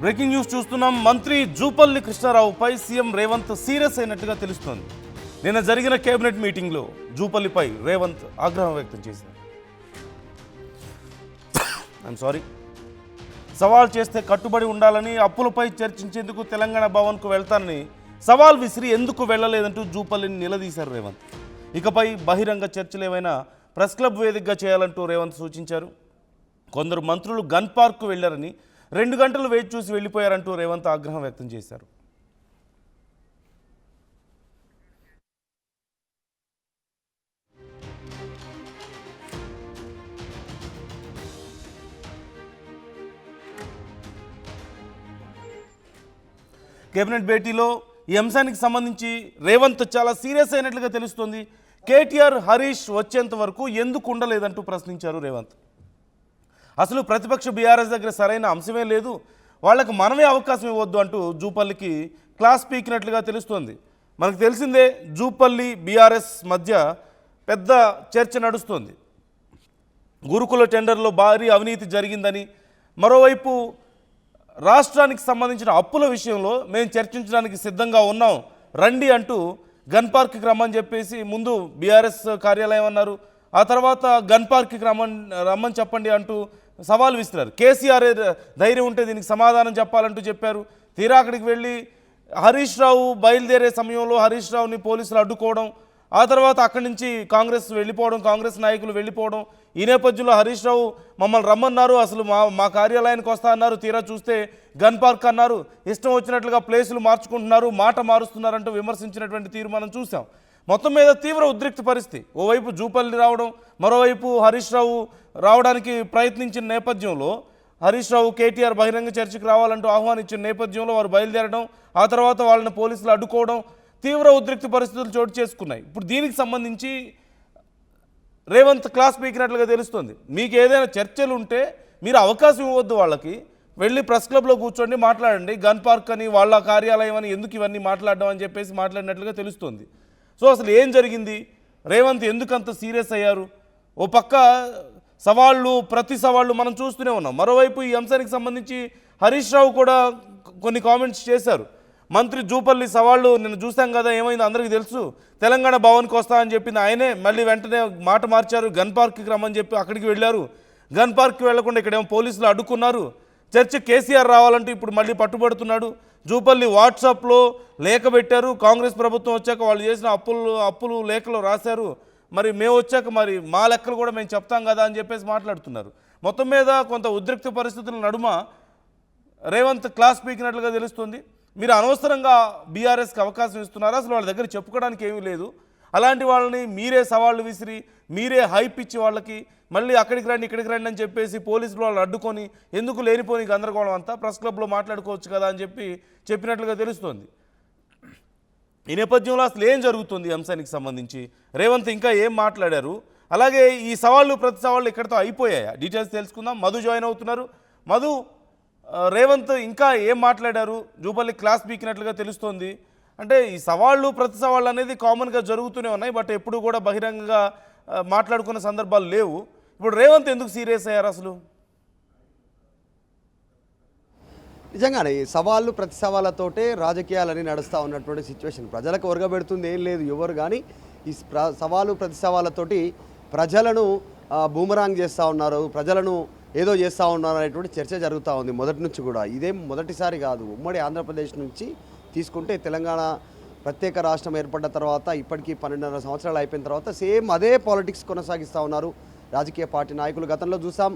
Breaking news చూస్తున్నాం. మంత్రి Jupally కృష్ణారావుపై CM Revanth serious అయినట్టుగా తెలుస్తోంది. నిన్న జరిగిన కేబినెట్ మీటింగ్లో జూపల్లిపై రేవంత్ ఆగ్రహం వ్యక్తం చేశారు. సవాల్ చేస్తే కట్టుబడి ఉండాలని, అప్పులపై చర్చించేందుకు తెలంగాణ భవన్కు వెళ్తానని సవాల్ విసిరి ఎందుకు వెళ్లలేదంటూ జూపల్లిని నిలదీశారు రేవంత్. ఇకపై బహిరంగ చర్చలు ఏమైనా ప్రెస్ క్లబ్ వేదికగా చేయాలంటూ రేవంత్ సూచించారు. కొందరు మంత్రులు గన్ పార్క్కు వెళ్లారని, 2 గంటలు వేచి చూసి వెళ్లిపోయారంటూ రేవంత్ ఆగ్రహం వ్యక్తం చేశారు. కేబినెట్ భేటీలో ఈ అంశానికి సంబంధించి రేవంత్ చాలా సీరియస్ అయినట్లుగా తెలుస్తోంది. కేటీఆర్, హరీష్ వచ్చేంత వరకు ఎందుకు ఉండలేదంటూ ప్రశ్నించారు రేవంత్. అసలు ప్రతిపక్ష బీఆర్ఎస్ దగ్గర సరైన అంశమే లేదు, వాళ్లకు మనమే అవకాశం ఇవ్వద్దు అంటూ జూపల్లికి క్లాస్ పీకినట్లుగా తెలుస్తోంది. మనకు తెలిసిందే, జూపల్లి బీఆర్ఎస్ మధ్య పెద్ద చర్చ నడుస్తోంది. గురుకుల టెండర్లో భారీ అవినీతి జరిగిందని, మరోవైపు రాష్ట్రానికి సంబంధించిన అప్పుల విషయంలో మేము చర్చించడానికి సిద్ధంగా ఉన్నాం రండి అంటూ గన్ పార్క్కి రమ్మని చెప్పేసి ముందు బీఆర్ఎస్ కార్యాలయం అన్నారు. ఆ తర్వాత గన్ పార్క్కి రమ్మని చెప్పండి అంటూ సవాల్ విసిరారు. కేసీఆర్ ధైర్యం ఉంటే దీనికి సమాధానం చెప్పాలంటూ చెప్పారు. తీరా అక్కడికి వెళ్ళి హరీష్ రావు బయలుదేరే సమయంలో హరీష్ రావుని పోలీసులు అడ్డుకోవడం, ఆ తర్వాత అక్కడి నుంచి కాంగ్రెస్ వెళ్ళిపోవడం, కాంగ్రెస్ నాయకులు వెళ్ళిపోవడం. ఈ నేపథ్యంలో హరీష్ రావు మమ్మల్ని రమ్మన్నారు, అసలు మా కార్యాలయానికి వస్తా అన్నారు, తీరా చూస్తే గన్ పార్క్ అన్నారు, ఇష్టం వచ్చినట్లుగా ప్లేసులు మార్చుకుంటున్నారు, మాట మారుస్తున్నారంటూ విమర్శించినటువంటి తీరు మనం చూసాం. మొత్తం మీద తీవ్ర ఉద్రిక్త పరిస్థితి. ఓవైపు జూపల్లి రావడం, మరోవైపు హరీష్ రావు రావడానికి ప్రయత్నించిన నేపథ్యంలో, హరీష్ రావు కేటీఆర్ బహిరంగ చర్చకు రావాలంటూ ఆహ్వానించిన నేపథ్యంలో వారు బయలుదేరడం, ఆ తర్వాత వాళ్ళని పోలీసులు అడ్డుకోవడం, తీవ్ర ఉద్రిక్త పరిస్థితులు చోటు చేసుకున్నాయి. ఇప్పుడు దీనికి సంబంధించి రేవంత్ క్లాస్ పీకినట్లుగా తెలుస్తుంది. మీకు ఏదైనా చర్చలు ఉంటే మీరు అవకాశం ఇవ్వద్దు, వాళ్ళకి వెళ్ళి ప్రెస్ క్లబ్లో కూర్చోండి, మాట్లాడండి. గన్ పార్క్ అని, వాళ్ళ కార్యాలయం అని ఎందుకు ఇవన్నీ మాట్లాడడం అని చెప్పేసి మాట్లాడినట్లుగా తెలుస్తుంది. సో అసలు ఏం జరిగింది, రేవంత్ ఎందుకంత సీరియస్ అయ్యారు? ఓ పక్క సవాళ్ళు, ప్రతి సవాళ్ళు మనం చూస్తూనే ఉన్నాం. మరోవైపు ఈ అంశానికి సంబంధించి హరీష్ రావు కూడా కొన్ని కామెంట్స్ చేశారు. మంత్రి జూపల్లి సవాళ్ళు నిన్న చూసాం కదా, ఏమైంది అందరికీ తెలుసు, తెలంగాణ భవన్కి వస్తా అని చెప్పింది ఆయనే, మళ్ళీ వెంటనే మాట మార్చారు, గన్ పార్క్కి రమ్మని చెప్పి అక్కడికి వెళ్ళారు. గన్ పార్క్కి వెళ్లకుండా ఇక్కడేమో పోలీసులు అడ్డుకున్నారు. చర్చ కేసీఆర్ రావాలంటే ఇప్పుడు మళ్ళీ పట్టుబడుతున్నాడు. జూపల్లి వాట్సాప్లో లేఖ పెట్టారు, కాంగ్రెస్ ప్రభుత్వం వచ్చాక వాళ్ళు చేసిన అప్పులు లేఖలో రాశారు, మరి మేము వచ్చాక మరి మా లెక్కలు కూడా మేము చెప్తాం కదా అని చెప్పేసి మాట్లాడుతున్నారు. మొత్తం మీద కొంత ఉద్రిక్త పరిస్థితుల నడుమ రేవంత్ క్లాస్ పీకినట్లుగా తెలుస్తుంది. మీరు అనవసరంగా బీఆర్ఎస్కి అవకాశం ఇస్తున్నారు, అసలు వాళ్ళ దగ్గర చెప్పుకోవడానికి ఏమీ లేదు, అలాంటి వాళ్ళని మీరే సవాళ్ళు విసిరి, మీరే హైప్ ఇచ్చి వాళ్ళకి మళ్ళీ అక్కడికి రండి ఇక్కడికి రండి అని చెప్పేసి పోలీసులు వాళ్ళు అడ్డుకొని ఎందుకు లేనిపోని గందరగోళం అంతా, ప్రెస్ క్లబ్లో మాట్లాడుకోవచ్చు కదా అని చెప్పినట్లుగా తెలుస్తోంది. ఈ నేపథ్యంలో అసలు ఏం జరుగుతుంది ఈ అంశానికి సంబంధించి, రేవంత్ ఇంకా ఏం మాట్లాడారు, అలాగే ఈ సవాళ్ళు ప్రతి సవాళ్ళు ఇక్కడితో అయిపోయాయా, డీటెయిల్స్ తెలుసుకుందాం. మధు జాయిన్ అవుతున్నారు. మధు, రేవంత్ ఇంకా ఏం మాట్లాడారు? జూపల్లి క్లాస్ పీకినట్లుగా తెలుస్తోంది. అంటే ఈ సవాళ్ళు ప్రతి సవాళ్ళు అనేది కామన్గా జరుగుతూనే ఉన్నాయి, బట్ ఎప్పుడు కూడా బహిరంగంగా మాట్లాడుకున్న సందర్భాలు లేవు. ఇప్పుడు రేవంత్ ఎందుకు సీరియస్ అయ్యారు అసలు? నిజంగానే ఈ సవాళ్ళు ప్రతి సవాళ్ళతోటే రాజకీయాలని నడుస్తూ ఉన్నటువంటి సిచ్యువేషన్. ప్రజలకు ఒరగబెడుతుంది ఏం లేదు ఎవరు, కానీ ఈ సవాలు ప్రతి సవాళ్ళతోటి ప్రజలను బూమరాంగ్ చేస్తూ ఉన్నారు, ప్రజలను ఏదో చేస్తూ ఉన్నారు అనేటువంటి చర్చ జరుగుతూ ఉంది మొదటి నుంచి కూడా. ఇదేం మొదటిసారి కాదు. ఉమ్మడి ఆంధ్రప్రదేశ్ నుంచి తీసుకుంటే తెలంగాణ ప్రత్యేక రాష్ట్రం ఏర్పడ్డ తర్వాత ఇప్పటికీ 12.5 సంవత్సరాలు అయిపోయిన తర్వాత సేమ్ అదే పాలిటిక్స్ కొనసాగిస్తూ ఉన్నారు రాజకీయ పార్టీ నాయకులు. గతంలో చూసాం,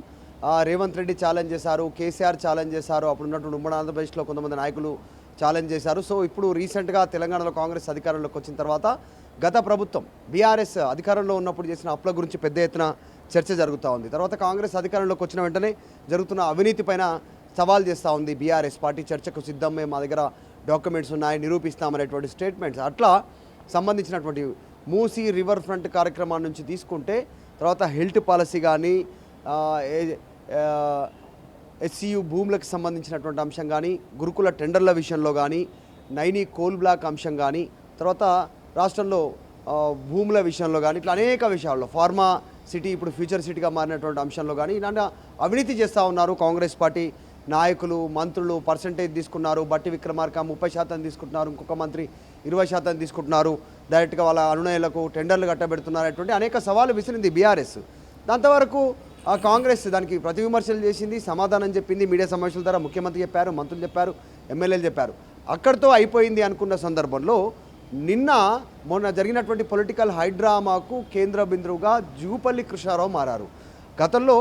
రేవంత్ రెడ్డి ఛాలెంజ్ చేశారు, కేసీఆర్ ఛాలెంజ్ చేశారు, అప్పుడు ఉన్నటువంటి ఉమ్మడి ఆంధ్రప్రదేశ్లో కొంతమంది నాయకులు ఛాలెంజ్ చేశారు. సో ఇప్పుడు రీసెంట్గా తెలంగాణలో కాంగ్రెస్ అధికారంలోకి వచ్చిన తర్వాత గత ప్రభుత్వం బీఆర్ఎస్ అధికారంలో ఉన్నప్పుడు చేసిన అప్పుల గురించి పెద్ద ఎత్తున చర్చ జరుగుతూ ఉంది. తర్వాత కాంగ్రెస్ అధికారంలోకి వచ్చిన వెంటనే జరుగుతున్న అవినీతి పైన సవాల్ చేస్తూ ఉంది బీఆర్ఎస్ పార్టీ. చర్చకు సిద్ధం, మేము మా దగ్గర డాక్యుమెంట్స్ ఉన్నాయి, నిరూపిస్తామనేటువంటి స్టేట్మెంట్స్. అట్లా సంబంధించినటువంటి మూసీ రివర్ ఫ్రంట్ కార్యక్రమాన్ని నుంచి తీసుకుంటే తర్వాత హెల్త్ పాలసీ కానీ, ఎస్సీయు భూములకు సంబంధించినటువంటి అంశం కానీ, గురుకుల టెండర్ల విషయంలో కానీ, నైని కోల్ బ్లాక్ అంశం కానీ, తర్వాత రాష్ట్రంలో భూముల విషయంలో కానీ, ఇట్లా అనేక విషయాల్లో, ఫార్మా సిటీ ఇప్పుడు ఫ్యూచర్ సిటీగా మారినటువంటి అంశంలో కానీ ఇలాంటి అవినీతి చేస్తూ ఉన్నారు కాంగ్రెస్ పార్టీ నాయకులు మంత్రులు పర్సంటేజ్ తీసుకున్నారు. బట్టి విక్రమార్క 30% తీసుకుంటున్నారు, ఇంకొక మంత్రి 20% తీసుకుంటున్నారు, డైరెక్ట్గా వాళ్ళ అనునయులకు టెండర్లు కట్టబెడుతున్నారు. అటువంటి అనేక సవాలు విసిరింది బీఆర్ఎస్. దాంతవరకు కాంగ్రెస్ దానికి ప్రతి విమర్శలు చేసింది, సమాధానం చెప్పింది. మీడియా సమావేశాల ద్వారా ముఖ్యమంత్రి చెప్పారు, మంత్రులు చెప్పారు, ఎమ్మెల్యేలు చెప్పారు. అక్కడితో అయిపోయింది అనుకున్న సందర్భంలో మొన్న జరిగినటువంటి పొలిటికల్ హైడ్రామాకు కేంద్ర బిందువుగా జూపల్లి కృష్ణారావు మారారు. గతంలో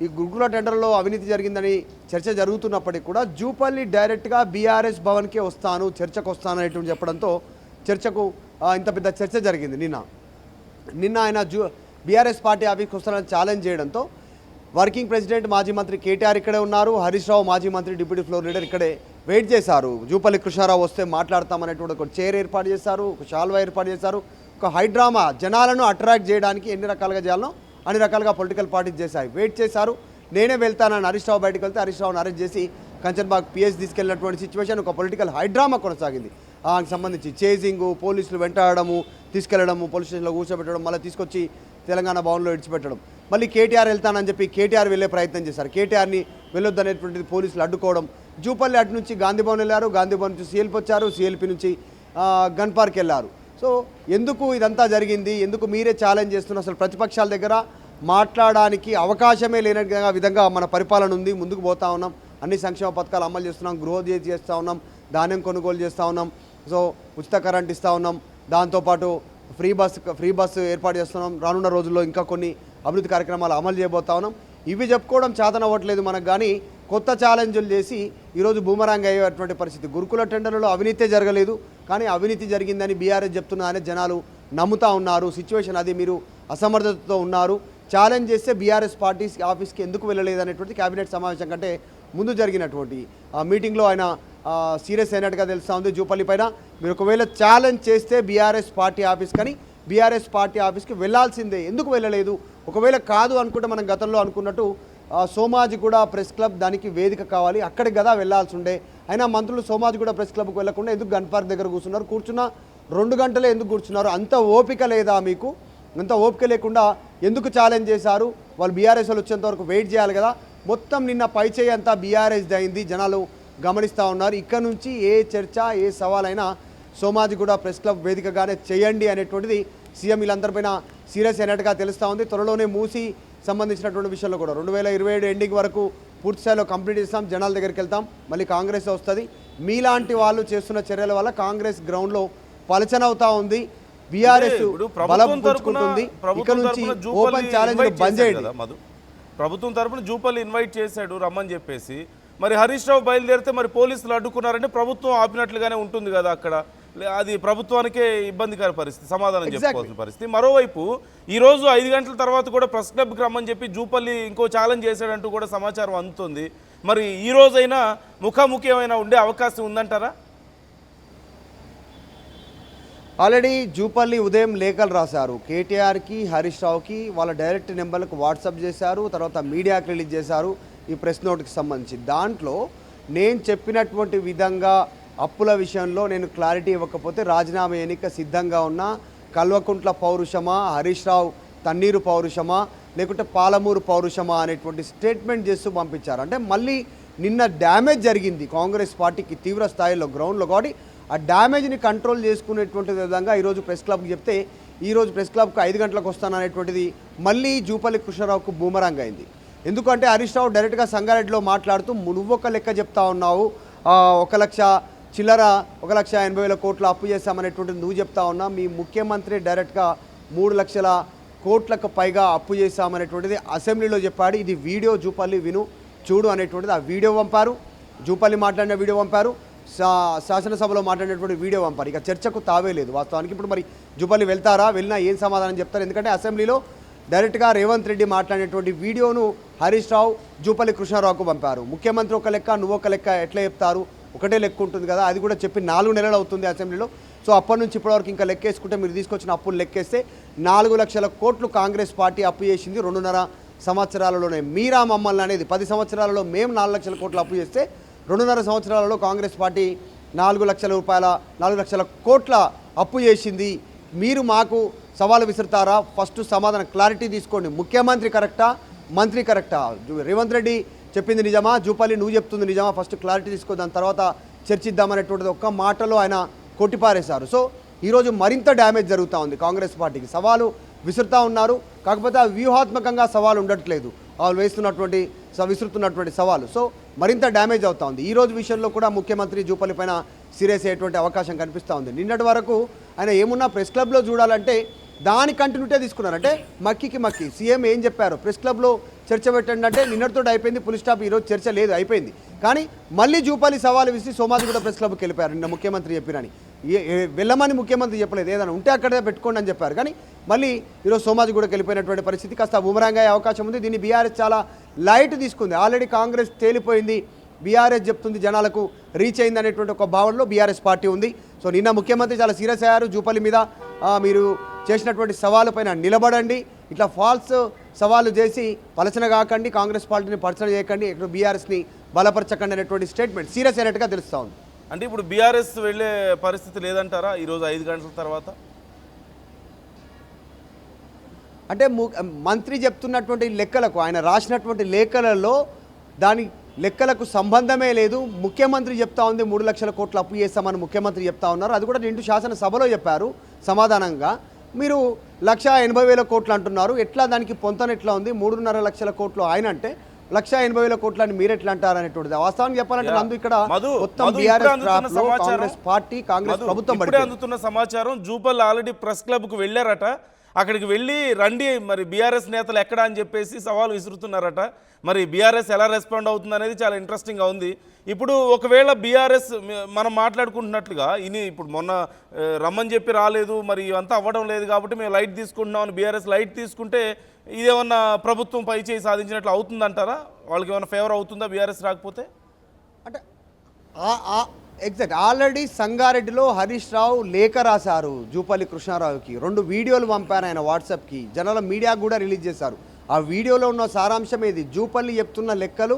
ఈ గురుకుల టెండర్లో అవినీతి జరిగిందని చర్చ జరుగుతున్నప్పటికీ కూడా జూపల్లి డైరెక్ట్గా బీఆర్ఎస్ భవన్కే వస్తాను, చర్చకు వస్తాను అనేటువంటి చెప్పడంతో చర్చకు ఇంత పెద్ద చర్చ జరిగింది. నిన్న ఆయన బీఆర్ఎస్ పార్టీ ఆఫీస్కి వస్తానని ఛాలెంజ్ చేయడంతో వర్కింగ్ ప్రెసిడెంట్ మాజీ మంత్రి కేటీఆర్ ఇక్కడే ఉన్నారు, హరీష్ రావు మాజీ మంత్రి డిప్యూటీ ఫ్లోర్ లీడర్ ఇక్కడే వెయిట్ చేశారు. జూపల్లి కృష్ణారావు వస్తే మాట్లాడతామనేటువంటి ఒక చైర్ ఏర్పాటు చేశారు, ఒక షాల్వా ఏర్పాటు చేశారు. ఒక హైడ్రామా జనాలను అట్రాక్ట్ చేయడానికి ఎన్ని రకాలుగా చేయాలనో అన్ని రకాలుగా పొలిటికల్ పార్టీస్ చేశాయి. వెయిట్ చేశారు. నేనే వెళ్తానని హరీష్ రావు బయటకు వెళ్తే హరీష్ రావుని అరెస్ట్ చేసి కంచన్బాగ్ పిఎస్ తీసుకెళ్ళినటువంటి సిచ్యువేషన్ ఒక పొలిటికల్ హైడ్రామా కొనసాగింది. దానికి సంబంధించి చేజింగు, పోలీసులు వెంటాడము, తీసుకెళ్లడము, పోలీస్ స్టేషన్లో కూర్చోబెట్టడం, మళ్ళీ తీసుకొచ్చి తెలంగాణ భవన్లో విడిచిపెట్టడం, మళ్ళీ కేటీఆర్ వెళ్తానని చెప్పి కేటీఆర్ వెళ్ళే ప్రయత్నం చేశారు. కేటీఆర్ని వెళ్ళొద్దనేటువంటిది పోలీసులు అడ్డుకోవడం. జూపల్లి అటు నుంచి గాంధీ భవన్ వెళ్ళారు, గాంధీ భవన్ నుంచి సిఎల్పి వచ్చారు, సిఎల్పి నుంచి గన్ పార్క్ వెళ్ళారు. సో ఎందుకు ఇదంతా జరిగింది, ఎందుకు మీరే ఛాలెంజ్ చేస్తున్నారు, అసలు ప్రతిపక్షాల దగ్గర మాట్లాడడానికి అవకాశమే లేని విధంగా మన పరిపాలన ఉంది, ముందుకు పోతా ఉన్నాం, అన్ని సంక్షేమ పథకాలు అమలు చేస్తున్నాం, గృహోద్యోగి చేస్తూ ఉన్నాం, ధాన్యం కొనుగోలు చేస్తూ ఉన్నాం, సో ఉచిత కరెంట్ ఇస్తూ ఉన్నాం, దాంతోపాటు ఫ్రీ బస్సు ఏర్పాటు చేస్తున్నాం, రానున్న రోజుల్లో ఇంకా కొన్ని అభివృద్ధి కార్యక్రమాలు అమలు చేయబోతా ఉన్నాం. ఇవి చెప్పుకోవడం చేతనవ్వట్లేదు మనకు, కానీ కొత్త ఛాలెంజ్లు చేసి ఈరోజు బూమరాంగ్ అయ్యేటువంటి పరిస్థితి. గురుకుల టెండర్లలో అవినీతే జరగలేదు, కానీ అవినీతి జరిగిందని బీఆర్ఎస్ చెప్తున్నారని జనాలు నమ్ముతా ఉన్నారు. సిచ్యువేషన్ అది, మీరు అసమర్థతతో ఉన్నారు. ఛాలెంజ్ చేస్తే బీఆర్ఎస్ పార్టీ ఆఫీస్కి ఎందుకు వెళ్ళలేదు అనేటువంటి కేబినెట్ సమావేశం కంటే ముందు జరిగినటువంటి మీటింగ్లో ఆయన సీరియస్ అయినట్టుగా తెలుస్తూ ఉంది. జూపల్లి పైన మీరు ఒకవేళ ఛాలెంజ్ చేస్తే బీఆర్ఎస్ పార్టీ ఆఫీస్ కానీ బీఆర్ఎస్ పార్టీ ఆఫీస్కి వెళ్ళాల్సిందే, ఎందుకు వెళ్ళలేదు? ఒకవేళ కాదు అనుకుంటే మనం గతంలో అనుకున్నట్టు సోమాజిగూడ ప్రెస్ క్లబ్ దానికి వేదిక కావాలి, అక్కడికి కదా వెళ్ళాల్సి ఉండే. అయినా మంత్రులు సోమాజిగూడ ప్రెస్ క్లబ్కి వెళ్ళకుండా ఎందుకు గన్ పార్క్ దగ్గర కూర్చున్నారు? కూర్చున్న 2 గంటలే ఎందుకు కూర్చున్నారు? అంత ఓపిక లేదా మీకు? అంత ఓపిక లేకుండా ఎందుకు ఛాలెంజ్ చేశారు? వాళ్ళు బీఆర్ఎస్ వాళ్ళు వచ్చేంత వరకు వెయిట్ చేయాలి కదా. మొత్తం నిన్న పైచేయి అంతా బీఆర్ఎస్ అయింది, జనాలు గమనిస్తూ ఉన్నారు. ఇక్కడ నుంచి ఏ చర్చ, ఏ సవాలైనా సోమాజిగూడ ప్రెస్ క్లబ్ వేదికగానే చేయండి అనేటువంటిది సీఎం వీళ్ళందరిపైన సీరియస్ అయినట్టుగా తెలుస్తూ ఉంది. త్వరలోనే మూసి సంబంధించినటువంటి విషయంలో కూడా 2027 ఎండింగ్ వరకు పూర్తిస్థాయిలో కంప్లీట్ చేస్తాం, జనాల దగ్గరికి వెళ్తాం, మళ్ళీ కాంగ్రెస్ వస్తుంది. మీలాంటి వాళ్ళు చేస్తున్న చర్యల వల్ల కాంగ్రెస్ గ్రౌండ్లో పలచనవుతా ఉంది, బీఆర్ఎస్ బలం పుంజుకుంటుంది. ఇక్కడ నుంచి ఓపెన్ ఛాలెంజ్ బంద్ చేయండి. ప్రభుత్వం తరపున జూపల్లి ఇన్వైట్ చేశాడు రమ్మని చెప్పేసి, మరి హరీష్ రావు బయలుదేరితే మరి పోలీసులు అడ్డుకున్నారంటే ప్రభుత్వం ఆపినట్లుగానే ఉంటుంది కదా అక్కడ. అది ప్రభుత్వానికే ఇబ్బందికర పరిస్థితి, సమాధానం చెప్పుకోవాల్సిన పరిస్థితి. మరోవైపు ఈరోజు 5 గంటల తర్వాత కూడా ప్రెస్ క్లబ్కి రమ్మని చెప్పి జూపల్లి ఇంకో ఛాలెంజ్ చేశాడంటూ కూడా సమాచారం అందుతుంది. మరి ఈ రోజైనా ముఖాముఖి ఏమైనా ఉండే అవకాశం ఉందంటారా? ఆల్రెడీ జూపల్లి ఉదయం లేఖలు రాశారు కేటీఆర్కి, హరీష్ రావుకి. వాళ్ళ డైరెక్ట్ నెంబర్లకు వాట్సాప్ చేశారు, తర్వాత మీడియాకి రిలీజ్ చేశారు ఈ ప్రెస్ నోట్కి సంబంధించి. దాంట్లో నేను చెప్పినటువంటి విధంగా అప్పుల విషయంలో నేను క్లారిటీ ఇవ్వకపోతే రాజీనామా ఎన్నిక సిద్ధంగా ఉన్నా, కల్వకుంట్ల పౌరుషమా, హరీష్ రావు తన్నీరు పౌరుషమా, లేకుంటే పాలమూరు పౌరుషమా అనేటువంటి స్టేట్మెంట్ చేస్తూ పంపించారు. అంటే మళ్ళీ నిన్న డ్యామేజ్ జరిగింది కాంగ్రెస్ పార్టీకి తీవ్ర స్థాయిలో గ్రౌండ్లో, కాబట్టి ఆ డ్యామేజ్ని కంట్రోల్ చేసుకునేటువంటి విధంగా ఈరోజు ప్రెస్ క్లబ్కి చెప్తే, ఈరోజు ప్రెస్ క్లబ్కి 5 గంటలకు వస్తాననేటువంటిది మళ్ళీ జూపల్లి కృష్ణారావుకు బూమరాంగ్ అయింది. ఎందుకంటే హరీష్ రావు డైరెక్ట్గా సంగారెడ్డిలో మాట్లాడుతూ నువ్వొక లెక్క చెప్తా ఉన్నావు, 1 లక్ష చిల్లర 1,80,000 కోట్ల అప్పు చేశామనేటువంటిది నువ్వు చెప్తా ఉన్నా, మీ ముఖ్యమంత్రి డైరెక్ట్గా 3 లక్షల కోట్లకు పైగా అప్పు చేశామనేటువంటిది అసెంబ్లీలో చెప్పాడు. ఇది వీడియో జూపల్లి విను చూడు అనేటువంటిది ఆ వీడియో పంపారు. జూపల్లి మాట్లాడిన వీడియో పంపారు, శాసనసభలో మాట్లాడినటువంటి వీడియో పంపారు. ఇక చర్చకు తావే లేదు వాస్తవానికి. ఇప్పుడు మరి జూపల్లి వెళ్తారా, వెళ్ళినా ఏం సమాధానం చెప్తారు? ఎందుకంటే అసెంబ్లీలో డైరెక్ట్గా రేవంత్ రెడ్డి మాట్లాడినటువంటి వీడియోను హరీష్ రావు జూపల్లి కృష్ణారావుకు పంపారు. ముఖ్యమంత్రి ఒక లెక్క, నువ్వు ఒక లెక్క ఎట్లా చెప్తారు? ఒకటే లెక్క ఉంటుంది కదా, అది కూడా చెప్పి 4 నెలలు అవుతుంది అసెంబ్లీలో. సో అప్పటి నుంచి ఇప్పటివరకు ఇంకా లెక్కేసుకుంటే మీరు తీసుకొచ్చిన అప్పులు లెక్కేస్తే 4 లక్షల కోట్లు కాంగ్రెస్ పార్టీ అప్పు చేసింది 2.5 సంవత్సరాలలోనే. మీరా మమ్మల్ని అనేది 10 సంవత్సరాలలో మేము 4 లక్షల కోట్లు అప్పు చేస్తే 2.5 సంవత్సరాలలో కాంగ్రెస్ పార్టీ 4 లక్షల కోట్ల అప్పు చేసింది. మీరు మాకు సవాలు విసురుతారా? ఫస్ట్ సమాధానం క్లారిటీ తీసుకోండి. ముఖ్యమంత్రి కరెక్టా, మంత్రి కరెక్టా? రేవంత్ రెడ్డి చెప్పింది నిజమా, జూపల్లి నువ్వు చెప్తుంది నిజమా, ఫస్ట్ క్లారిటీ తీసుకో, దాని తర్వాత చర్చిద్దామనేటువంటిది ఒక్క మాటలో ఆయన కొట్టిపారేశారు. సో ఈరోజు మరింత డ్యామేజ్ జరుగుతూ ఉంది కాంగ్రెస్ పార్టీకి. సవాలు విసురుతూ ఉన్నారు, కాకపోతే ఆ వ్యూహాత్మకంగా సవాలు ఉండట్లేదు వాళ్ళు విసురుతున్నటువంటి సవాలు. సో మరింత డ్యామేజ్ అవుతూ ఉంది. ఈరోజు విషయంలో కూడా ముఖ్యమంత్రి జూపల్లి పైన సీరియస్ అయ్యేటువంటి అవకాశం కనిపిస్తూ ఉంది. నిన్నటి వరకు ఆయన ఏమున్నా ప్రెస్ క్లబ్లో చూడాలంటే దాని కంటిన్యూటే తీసుకున్నారు. అంటే మక్కి సీఎం ఏం చెప్పారు, ప్రెస్ క్లబ్లో చర్చ పెట్టండి అంటే నిన్నటితో అయిపోయింది, పులి స్టాప్, ఈరోజు చర్చ లేదు, అయిపోయింది. కానీ మళ్ళీ జూపల్లి సవాలు విసి సోమాజిగూడ ప్రెస్ క్లబ్కి వెళ్ళిపోయారు. నిన్న ముఖ్యమంత్రి చెప్పినని వెళ్ళమని ముఖ్యమంత్రి చెప్పలేదు, ఏదైనా ఉంటే అక్కడే పెట్టుకోండి అని చెప్పారు. కానీ మళ్ళీ ఈరోజు సోమాజిగూడకి వెళ్ళిపోయినటువంటి పరిస్థితి కాస్త బూమరాంగ్ అయ్యే అవకాశం ఉంది. దీన్ని బీఆర్ఎస్ చాలా లైట్ తీసుకుంది. ఆల్రెడీ కాంగ్రెస్ తేలిపోయింది, బీఆర్ఎస్ చెప్తుంది జనాలకు రీచ్ అయింది అనేటువంటి ఒక భావనలో బీఆర్ఎస్ పార్టీ ఉంది. సో నిన్న ముఖ్యమంత్రి చాలా సీరియస్ అయ్యారు. జూపల్లి మీద మీరు చేసినటువంటి సవాలు పైన నిలబడండి, ఇట్లా ఫాల్స్ సవాలు చేసి పలచన కాకండి, కాంగ్రెస్ పార్టీని పలచన చేయకండి, ఇక్కడ బీఆర్ఎస్ని బలపరచకండి అనేటువంటి స్టేట్మెంట్ సీరియస్ అయినట్టుగా తెలుస్తూ ఉంది. అంటే ఇప్పుడు బీఆర్ఎస్ వెళ్ళే పరిస్థితి లేదంటారా ఈరోజు 5 గంటల తర్వాత? అంటే మంత్రి చెప్తున్నటువంటి లెక్కలకు, ఆయన రాసినటువంటి లేఖలలో దాని లెక్కలకు సంబంధమే లేదు. ముఖ్యమంత్రి చెప్తా ఉంది 3 లక్షల కోట్లు అప్పు చేస్తామని ముఖ్యమంత్రి చెప్తా ఉన్నారు. అది కూడా నిండు శాసనసభలో చెప్పారు సమాధానంగా. మీరు 1,80,000 కోట్లు అంటున్నారు, ఎట్లా దానికి పొంతన ఎట్లా ఉంది? 3.5 లక్షల కోట్లు ఆయన అంటే 1,80,000 కోట్లు అని మీరు ఎట్లా అంటారు అనేటువంటిది. వాస్తవానికి చెప్పాలంటే నందు ఇక్కడ మొత్తం బీఆర్ఎస్ కాంగ్రెస్ పార్టీ, కాంగ్రెస్ ప్రభుత్వం అందుతున్న సమాచారం జూపల్లి ఆల్రెడీ ప్రెస్ క్లబ్కు వెళ్ళారట. అక్కడికి వెళ్ళి రండి మరి బీఆర్ఎస్ నేతలు ఎక్కడ అని చెప్పేసి సవాలు విసురుతున్నారట. మరి బీఆర్ఎస్ ఎలా రెస్పాండ్ అవుతుంది అనేది చాలా ఇంట్రెస్టింగ్గా ఉంది. ఇప్పుడు ఒకవేళ బీఆర్ఎస్ మనం మాట్లాడుకుంటున్నట్లుగా ఇప్పుడు మొన్న రమ్మని చెప్పి రాలేదు, మరి ఇవంతా అవ్వడం లేదు కాబట్టి మేము లైట్ తీసుకుంటున్నాం అని బీఆర్ఎస్ లైట్ తీసుకుంటే ఇదేమన్నా ప్రభుత్వం పై చేయి సాధించినట్లు అవుతుందంటారా? వాళ్ళకి ఏమైనా ఫేవర్ అవుతుందా బీఆర్ఎస్ రాకపోతే? అంటే ఎగ్జాక్ట్ ఆల్రెడీ సంగారెడ్డిలో హరీష్ రావు లేఖ రాశారు జూపల్లి కృష్ణారావుకి. 2 వీడియోలు పంపారు ఆయన వాట్సాప్కి, జనాల మీడియా కూడా రిలీజ్ చేశారు. ఆ వీడియోలో ఉన్న సారాంశం ఏది? జూపల్లి చెప్తున్న లెక్కలు,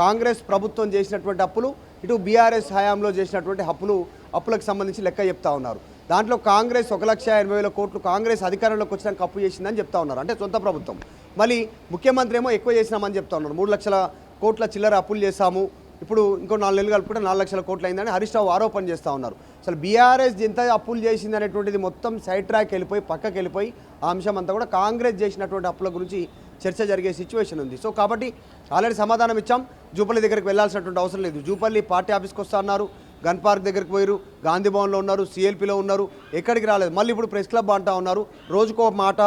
కాంగ్రెస్ ప్రభుత్వం చేసినటువంటి అప్పులు, ఇటు బీఆర్ఎస్ హయాంలో చేసినటువంటి అప్పులకు సంబంధించి లెక్క చెప్తా ఉన్నారు. దాంట్లో కాంగ్రెస్ 1,80,000 కోట్లు కాంగ్రెస్ అధికారంలోకి వచ్చినాక అప్పు చేసిందని చెప్తా ఉన్నారు, అంటే సొంత ప్రభుత్వం. మళ్ళీ ముఖ్యమంత్రి ఏమో ఎక్కువ చేసినామని చెప్తా ఉన్నారు, 3 లక్షల కోట్ల చిల్లర అప్పులు చేశాము, ఇప్పుడు ఇంకో 4 నెలలు కలుపుకుంటే 4 లక్షల కోట్లు అయిందని హరీష్ రావు ఆరోపణ చేస్తూ ఉన్నారు. అసలు బీఆర్ఎస్ ఎంత అప్పులు చేసింది అనేటువంటిది మొత్తం సైడ్ ట్రాక్ వెళ్ళిపోయి పక్కకి వెళ్ళిపోయి ఆ అంశం అంతా కూడా కాంగ్రెస్ చేసినటువంటి అప్పుల గురించి చర్చ జరిగే సిచ్యువేషన్ ఉంది. సో కాబట్టి ఆల్రెడీ సమాధానం ఇచ్చాం, జూపల్లి దగ్గరికి వెళ్ళాల్సినటువంటి అవసరం లేదు. జూపల్లి పార్టీ ఆఫీస్కి వస్తా అన్నారు, గన్ పార్క్ దగ్గరికి పోయారు, గాంధీ భవన్లో ఉన్నారు, సిఎల్పిలో ఉన్నారు, ఎక్కడికి రాలేదు. మళ్ళీ ఇప్పుడు ప్రెస్ క్లబ్ అంటా ఉన్నారు, రోజుకో మాట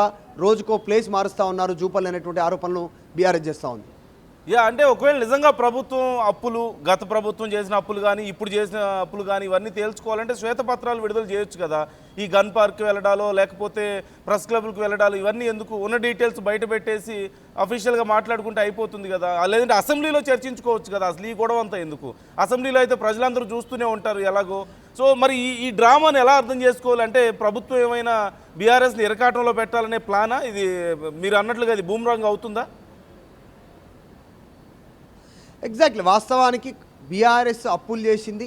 రోజుకో ప్లేస్ మారుస్తూ ఉన్నారు. జూపల్లి అనేటువంటి ఆరోపణలు బీఆర్ఎస్ చేస్తూ ఉంది. అంటే ఒకవేళ నిజంగా ప్రభుత్వం అప్పులు, గత ప్రభుత్వం చేసిన అప్పులు కానీ ఇప్పుడు చేసిన అప్పులు కానీ ఇవన్నీ తేల్చుకోవాలంటే శ్వేతపత్రాలు విడుదల చేయొచ్చు కదా. ఈ గన్ పార్క్కి వెళ్ళడాలో లేకపోతే ప్రెస్ క్లబ్లకు వెళ్ళడాలో ఇవన్నీ ఎందుకు? ఉన్న డీటెయిల్స్ బయట పెట్టేసి అఫీషియల్గా మాట్లాడుకుంటే అయిపోతుంది కదా. లేదంటే అసెంబ్లీలో చర్చించుకోవచ్చు కదా. అసలు ఈ గొడవ అంతా ఎందుకు? అసెంబ్లీలో అయితే ప్రజలందరూ చూస్తూనే ఉంటారు ఎలాగో. సో మరి ఈ డ్రామాని ఎలా అర్థం చేసుకోవాలంటే ప్రభుత్వం ఏమైనా బీఆర్ఎస్ని ఇరకాటంలో పెట్టాలనే ప్లానా ఇది? మీరు అన్నట్లుగా ఇది బూమ్రాంగ్ అవుతుందా? ఎగ్జాక్ట్లీ, వాస్తవానికి బీఆర్ఎస్ అప్పులు చేసింది,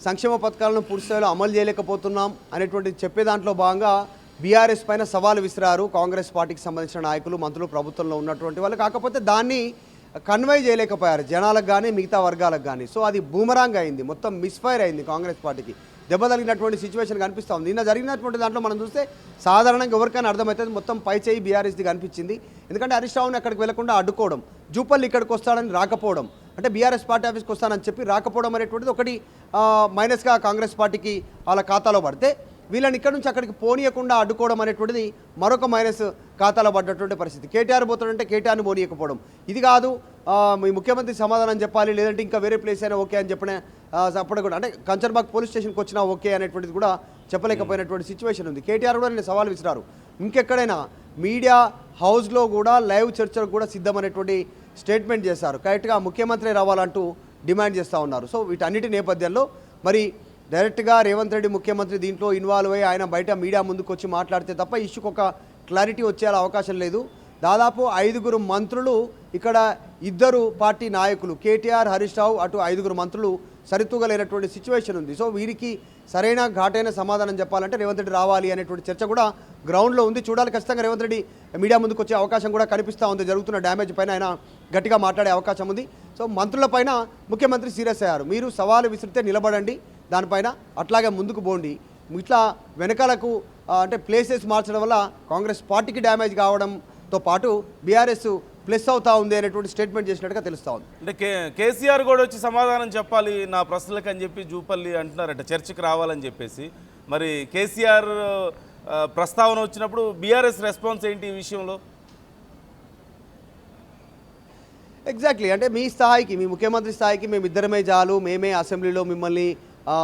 సంక్షేమ పథకాలను పూర్తి స్థాయిలో అమలు చేయలేకపోతున్నాం అనేటువంటి చెప్పే దాంట్లో భాగంగా బీఆర్ఎస్ పైన సవాలు విసిరారు కాంగ్రెస్ పార్టీకి సంబంధించిన నాయకులు, మంత్రులు, ప్రభుత్వంలో ఉన్నటువంటి వాళ్ళు. కాకపోతే దాన్ని కన్వే చేయలేకపోయారు జనాలకు కానీ మిగతా వర్గాలకు కానీ. సో అది బూమరాంగ్ అయింది, మొత్తం మిస్ఫైర్ అయింది, కాంగ్రెస్ పార్టీకి దెబ్బ తగిలినటువంటి సిచ్యువేషన్ కనిపిస్తూ ఉంది. నిన్న జరిగినటువంటి దాంట్లో మనం చూస్తే సాధారణంగా ఎవరికైనా అర్థమవుతుంది, మొత్తం పై చేయి బీఆర్ఎస్ది కనిపించింది. ఎందుకంటే హరీష్ రావుని అక్కడికి వెళ్లకుండా అడ్డుకోవడం, జూపల్లి ఇక్కడికి వస్తాడని రాకపోవడం, అంటే బీఆర్ఎస్ పార్టీ ఆఫీస్కి వస్తానని చెప్పి రాకపోవడం అనేటువంటిది ఒకటి మైనస్గా కాంగ్రెస్ పార్టీకి వాళ్ళ ఖాతాలో పడితే, వీళ్ళని ఇక్కడ నుంచి అక్కడికి పోనీయకుండా అడ్డుకోవడం అనేటువంటిది మరొక మైనస్ ఖాతాలో పడ్డటువంటి పరిస్థితి. కేటీఆర్ పోతాడంటే కేటీఆర్ని పోనీయకపోవడం, ఇది కాదు మీ ముఖ్యమంత్రి సమాధానం చెప్పాలి, లేదంటే ఇంకా వేరే ప్లేస్ అయినా ఓకే అని చెప్పిన అప్పుడు కూడా, అంటే కంచర్బాగ్ పోలీస్ స్టేషన్కి వచ్చినా ఓకే అనేటువంటిది కూడా చెప్పలేకపోయినటువంటి సిచ్యువేషన్ ఉంది. కేటీఆర్ కూడా నేను సవాల్ విసిరారు, ఇంకెక్కడైనా మీడియా హౌస్లో కూడా లైవ్ చర్చలకు కూడా సిద్ధమనేటువంటి స్టేట్మెంట్ చేశారు. కరెక్ట్గా ముఖ్యమంత్రి రావాలంటూ డిమాండ్ చేస్తూ ఉన్నారు. సో వీటన్నిటి నేపథ్యంలో మరి డైరెక్ట్గా రేవంత్ రెడ్డి ముఖ్యమంత్రి దీంట్లో ఇన్వాల్వ్ అయ్యి ఆయన బయట మీడియా ముందుకు వచ్చి మాట్లాడితే తప్ప ఇష్యూకి ఒక క్లారిటీ వచ్చే అవకాశం లేదు. దాదాపు 5 మంత్రులు, ఇక్కడ 2 పార్టీ నాయకులు కేటీఆర్, హరీష్ రావు, అటు 5 మంత్రులు సరితూగలేనటువంటి సిచ్యువేషన్ ఉంది. సో వీరికి సరైన ఘాటైన సమాధానం చెప్పాలంటే రేవంత్ రెడ్డి రావాలి అనేటువంటి చర్చ కూడా గ్రౌండ్లో ఉంది. చూడాలి, ఖచ్చితంగా రేవంత్ రెడ్డి మీడియా ముందుకు వచ్చే అవకాశం కూడా కనిపిస్తూ ఉంది. జరుగుతున్న డ్యామేజ్ పైన ఆయన గట్టిగా మాట్లాడే అవకాశం ఉంది. సో మంత్రుల పైన ముఖ్యమంత్రి సీరియస్ అయ్యారు. మీరు సవాలు విసిరితే నిలబడండి, దానిపైన అట్లాగే ముందుకు పోండి. ఇట్లా వెనకాలకు అంటే ప్లేసెస్ మార్చడం వల్ల కాంగ్రెస్ పార్టీకి డ్యామేజ్ కావడంతో పాటు బీఆర్ఎస్ ప్లస్ అవుతా ఉంది అనేటువంటి స్టేట్మెంట్ చేసినట్టుగా తెలుస్తూ ఉంది. అంటే కేసీఆర్ కూడా వచ్చి సమాధానం చెప్పాలి నా ప్రశ్నలకు అని చెప్పి జూపల్లి అంటున్నారట, చర్చకి రావాలని చెప్పేసి. మరి కేసీఆర్ ప్రస్తావన వచ్చినప్పుడు బీఆర్ఎస్ రెస్పాన్స్ ఏంటి ఈ విషయంలో? ఎగ్జాక్ట్లీ, అంటే మీ స్థాయికి, మీ ముఖ్యమంత్రి స్థాయికి మేము ఇద్దరమే చాలు, మేమే అసెంబ్లీలో మిమ్మల్ని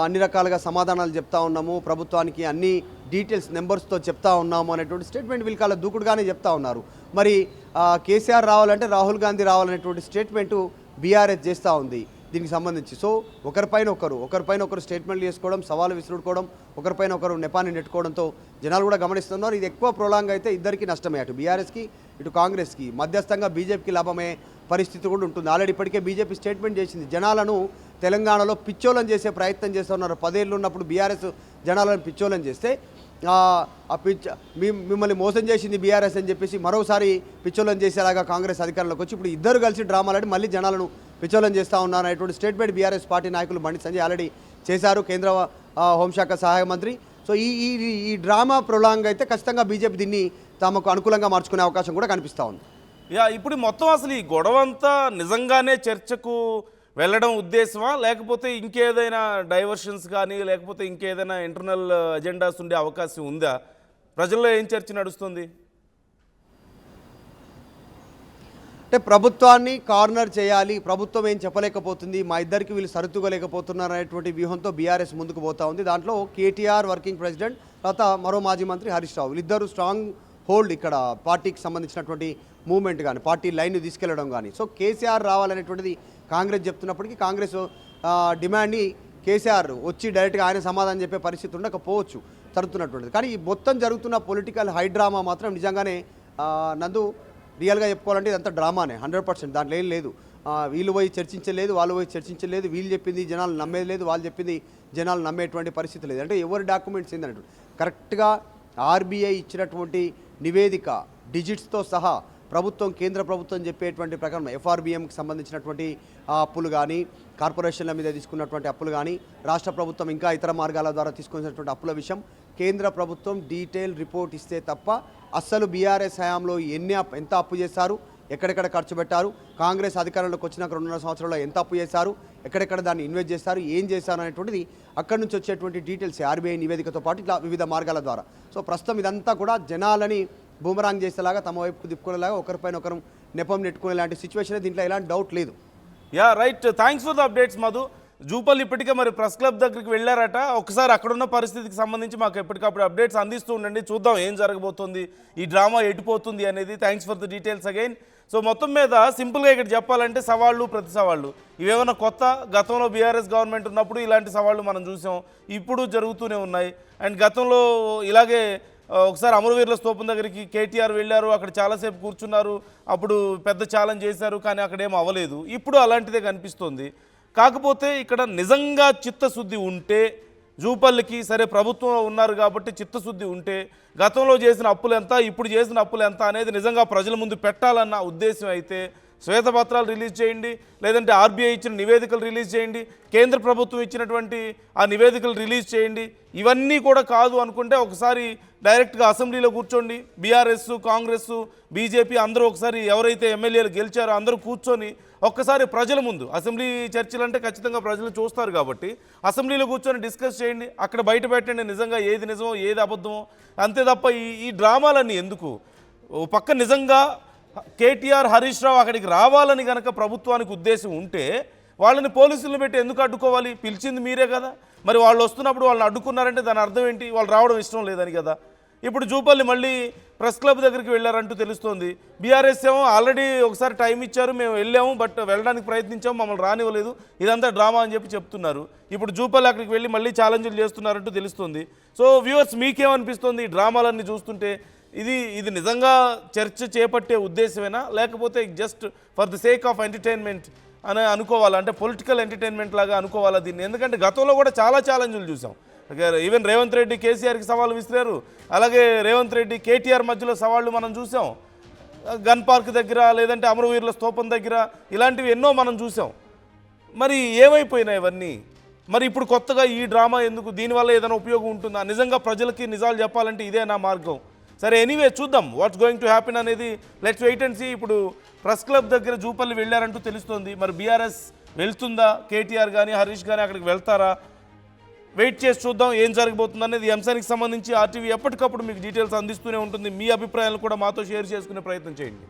అన్ని రకాలుగా సమాధానాలు చెప్తా ఉన్నాము, ప్రభుత్వానికి అన్ని డీటెయిల్స్ నెంబర్స్తో చెప్తా ఉన్నాము అనేటువంటి స్టేట్మెంట్ వీళ్ళ దూకుడుగానే చెప్తా ఉన్నారు. మరి కేసీఆర్ రావాలంటే రాహుల్ గాంధీ రావాలనేటువంటి స్టేట్మెంటు బీఆర్ఎస్ చేస్తూ ఉంది దీనికి సంబంధించి. సో ఒకరిపైన ఒకరు స్టేట్మెంట్లు చేసుకోవడం, సవాలు విసురుకోవడం, ఒకరిపైన ఒకరు నెపాన్ని నెట్టుకోవడంతో జనాలు కూడా గమనిస్తున్నారు. ఇది ఎక్కువ ప్రోలాంగ్ అయితే ఇద్దరికి నష్టమే, అటు బీఆర్ఎస్కి ఇటు కాంగ్రెస్కి. మధ్యస్థంగా బీజేపీకి లాభమే పరిస్థితి కూడా ఉంటుంది. ఆల్రెడీ ఇప్పటికే బీజేపీ స్టేట్మెంట్ చేసింది, జనాలను తెలంగాణలో పిచ్చోలం చేసే ప్రయత్నం చేస్తున్నారు. 10 ఏళ్ళు ఉన్నప్పుడు బీఆర్ఎస్ జనాలను పిచ్చోలం చేస్తే మిమ్మల్ని మోసం చేసింది బీఆర్ఎస్ అని చెప్పేసి మరోసారి పిచ్చోలం చేసేలాగా కాంగ్రెస్ అధికారంలోకి వచ్చి ఇప్పుడు ఇద్దరు కలిసి డ్రామాలాడి మళ్ళీ జనాలను పిచ్చోలం చేస్తూ ఉన్నారు అనేటువంటి స్టేట్మెంట్ బీఆర్ఎస్ పార్టీ నాయకులు బండి సంజయ్ ఆల్రెడీ చేశారు, కేంద్ర హోంశాఖ సహాయ మంత్రి. సో ఈ డ్రామా ప్రొలాంగ్ అయితే ఖచ్చితంగా బీజేపీ దీన్ని తమకు అనుకూలంగా మార్చుకునే అవకాశం కూడా కనిపిస్తూ ఉంది. ఇప్పుడు మొత్తం అసలు ఈ గొడవంతా నిజంగానే చర్చకు వెళ్ళడం ఉద్దేశమా, లేకపోతే ఇంకేదైనా డైవర్షన్స్ కానీ లేకపోతే ఇంకేదైనా ఇంటర్నల్ అజెండాస్ ఉండే అవకాశం ఉందా? ప్రజల్లో ఏం చర్చ నడుస్తుంది? అంటే ప్రభుత్వాన్ని కార్నర్ చేయాలి, ప్రభుత్వం ఏం చెప్పలేకపోతుంది, మా ఇద్దరికి వీళ్ళు సరితూగలేకపోతున్నారు అనేటువంటి వ్యూహంతో బీఆర్ఎస్ ముందుకు పోతా ఉంది. దాంట్లో కేటీఆర్ వర్కింగ్ ప్రెసిడెంట్, తర్వాత మరో మాజీ మంత్రి హరీష్ రావు, వీళ్ళిద్దరూ స్ట్రాంగ్ హోల్డ్ ఇక్కడ పార్టీకి సంబంధించినటువంటి మూవ్మెంట్ కానీ పార్టీ లైన్ను తీసుకెళ్లడం కానీ. సో కేసీఆర్ రావాలనేటువంటిది కాంగ్రెస్ చెప్తున్నప్పటికీ కాంగ్రెస్ డిమాండ్ని కేసీఆర్ వచ్చి డైరెక్ట్గా ఆయన సమాధానం చెప్పే పరిస్థితి ఉండకపోవచ్చు జరుగుతున్నటువంటిది. కానీ ఈ మొత్తం జరుగుతున్న పొలిటికల్ హైడ్రామా మాత్రం నిజంగానే నందు రియల్గా చెప్పుకోవాలంటే ఇదంతా డ్రామానే 100%. దాంట్లో ఏం లేదు, వీళ్ళు పోయి చర్చించలేదు, వాళ్ళు పోయి చర్చించలేదు, వీళ్ళు చెప్పింది జనాలు నమ్మేది లేదు, వాళ్ళు చెప్పింది జనాలు నమ్మేటువంటి పరిస్థితి లేదు. అంటే ఎవరి డాక్యుమెంట్స్ ఏంటంటే కరెక్ట్గా ఆర్బీఐ ఇచ్చినటువంటి నివేదిక డిజిట్స్తో సహా ప్రభుత్వం, కేంద్ర ప్రభుత్వం చెప్పేటువంటి ప్రకారం ఎఫ్ఆర్బిఎంకి సంబంధించినటువంటి అప్పులు కానీ, కార్పొరేషన్ల మీద తీసుకున్నటువంటి అప్పులు కానీ, రాష్ట్ర ప్రభుత్వం ఇంకా ఇతర మార్గాల ద్వారా తీసుకున్నటువంటి అప్పుల విషయం కేంద్ర ప్రభుత్వం డీటెయిల్ రిపోర్ట్ ఇస్తే తప్ప అస్సలు బీఆర్ఎస్ హయాంలో ఎంత అప్పు చేశారు, ఎక్కడెక్కడ ఖర్చు పెట్టారు, కాంగ్రెస్ అధికారంలోకి వచ్చినాక 2.5 సంవత్సరాల్లో ఎంత అప్పు చేశారు, ఎక్కడెక్కడ దాన్ని ఇన్వెస్ట్ చేస్తారు, ఏం చేశారు అనేటువంటిది అక్కడి నుంచి వచ్చేటువంటి డీటెయిల్స్ ఆర్బీఐ నివేదికతో పాటు ఇట్లా వివిధ మార్గాల ద్వారా. సో ప్రస్తుతం ఇదంతా కూడా జనాలని బూమరాంగ్ చేసేలాగా, తమ వైపుకు తిప్పుకునేలాగా, ఒకరిపైన ఒకరు నెపం నెట్టుకునే లాంటి సిచ్యువేషన్, దీంట్లో ఎలాంటి డౌట్ లేదు. Right, thanks for the updates Madhu. Jupally ఇప్పటికే మరి ప్రెస్ క్లబ్ దగ్గరికి వెళ్ళారట, ఒకసారి అక్కడున్న పరిస్థితికి సంబంధించి మాకు ఎప్పటికప్పుడు అప్డేట్స్ అందిస్తూ ఉండండి, చూద్దాం ఏం జరగబోతుంది, ఈ డ్రామా ఎటుపోతుంది అనేది. Thanks for the details again. So మొత్తం మీద సింపుల్గా ఇక్కడ చెప్పాలంటే సవాళ్ళు ప్రతి సవాళ్ళు ఇవేమన్నా కొత్త, గతంలో బీఆర్ఎస్ గవర్నమెంట్ ఉన్నప్పుడు ఇలాంటి సవాళ్ళు మనం చూసాం, ఇప్పుడు జరుగుతూనే ఉన్నాయి. అండ్ గతంలో ఇలాగే ఒకసారి అమరవీరుల స్తూపం దగ్గరికి కేటీఆర్ వెళ్ళారు, అక్కడ చాలాసేపు కూర్చున్నారు, అప్పుడు పెద్ద ఛాలెంజ్ చేశారు, కానీ అక్కడేం అవ్వలేదు. ఇప్పుడు అలాంటిదే కనిపిస్తుంది. కాకపోతే ఇక్కడ నిజంగా చిత్తశుద్ధి ఉంటే జూపల్లికి, సరే ప్రభుత్వంలో ఉన్నారు కాబట్టి చిత్తశుద్ధి ఉంటే గతంలో చేసిన అప్పులు ఎంత, ఇప్పుడు చేసిన అప్పులు ఎంత అనేది నిజంగా ప్రజల ముందు పెట్టాలన్న ఉద్దేశం అయితే శ్వేతపత్రాలు రిలీజ్ చేయండి, లేదంటే ఆర్బీఐ ఇచ్చిన నివేదికలు రిలీజ్ చేయండి, కేంద్ర ప్రభుత్వం ఇచ్చినటువంటి ఆ నివేదికలు రిలీజ్ చేయండి. ఇవన్నీ కూడా కాదు అనుకుంటే ఒకసారి డైరెక్ట్గా అసెంబ్లీలో కూర్చోండి, బీఆర్ఎస్, కాంగ్రెస్, బీజేపీ అందరూ ఒకసారి ఎవరైతే ఎమ్మెల్యేలు గెలిచారో అందరూ కూర్చొని ఒక్కసారి ప్రజల ముందు, అసెంబ్లీ చర్చలు అంటే ఖచ్చితంగా ప్రజలు చూస్తారు కాబట్టి అసెంబ్లీలో కూర్చొని డిస్కస్ చేయండి, అక్కడ బయట పెట్టండి నిజంగా ఏది నిజమో ఏది అబద్ధమో. అంతే తప్ప ఈ డ్రామాలన్నీ ఎందుకు? ఓ పక్క నిజంగా కేటీఆర్, హరీష్ రావు అక్కడికి రావాలని కనుక ప్రభుత్వానికి ఉద్దేశం ఉంటే వాళ్ళని పోలీసులను పెట్టి ఎందుకు అడ్డుకోవాలి? పిలిచింది మీరే కదా. మరి వాళ్ళు వస్తున్నప్పుడు వాళ్ళని అడ్డుకున్నారంటే దాని అర్థం ఏంటి? వాళ్ళు రావడం ఇష్టం లేదని కదా. ఇప్పుడు జూపల్లి మళ్ళీ ప్రెస్ క్లబ్ దగ్గరికి వెళ్ళారంటూ తెలుస్తోంది. బీఆర్ఎస్ ఏమో ఆల్రెడీ ఒకసారి టైం ఇచ్చారు, మేము వెళ్ళాము, బట్ వెళ్ళడానికి ప్రయత్నించాము, మమ్మల్ని రానివ్వలేదు, ఇదంతా డ్రామా అని చెప్పి చెప్తున్నారు. ఇప్పుడు జూపల్లి అక్కడికి వెళ్ళి మళ్ళీ ఛాలెంజ్లు చేస్తున్నారంటూ తెలుస్తుంది. సో వ్యూవర్స్ మీకేమనిపిస్తుంది ఈ డ్రామాలన్నీ చూస్తుంటే? ఇది నిజంగా చర్చ చేపట్టే ఉద్దేశమేనా, లేకపోతే just for the sake of entertainment అని అనుకోవాలా, అంటే పొలిటికల్ ఎంటర్టైన్మెంట్ లాగా అనుకోవాలా దీన్ని? ఎందుకంటే గతంలో కూడా చాలా ఛాలెంజ్లు చూసాం. ఈవెన్ రేవంత్ రెడ్డి కేసీఆర్కి సవాళ్ళు విసిరారు, అలాగే రేవంత్ రెడ్డి కేటీఆర్ మధ్యలో సవాళ్ళు మనం చూసాం. గన్ పార్క్ దగ్గర, లేదంటే అమరవీరుల స్తూపం దగ్గర, ఇలాంటివి ఎన్నో మనం చూసాం. మరి ఏమైపోయినాయి ఇవన్నీ? మరి ఇప్పుడు కొత్తగా ఈ డ్రామా ఎందుకు? దీనివల్ల ఏదైనా ఉపయోగం ఉంటుందా? నిజంగా ప్రజలకి నిజాలు చెప్పాలంటే ఇదే నా మార్గం. సరే, ఎనీవే చూద్దాం వాట్స్ గోయింగ్ టు హ్యాపెన్ అనేది. Let's wait and see. ఇప్పుడు ప్రెస్ క్లబ్ దగ్గర జూపల్లి వెళ్ళారంటూ తెలుస్తోంది. మరి బీఆర్ఎస్ వెళ్తుందా? కేటీఆర్ కానీ హరీష్ కానీ అక్కడికి వెళ్తారా? వెయిట్ చేసి చూద్దాం ఏం జరగబోతుంది అనేది. ఈ అంశానికి సంబంధించి ఆర్టీవీ ఎప్పటికప్పుడు మీకు డీటెయిల్స్ అందిస్తూనే ఉంటుంది. మీ అభిప్రాయాలు కూడా మాతో షేర్ చేసుకునే ప్రయత్నం చేయండి.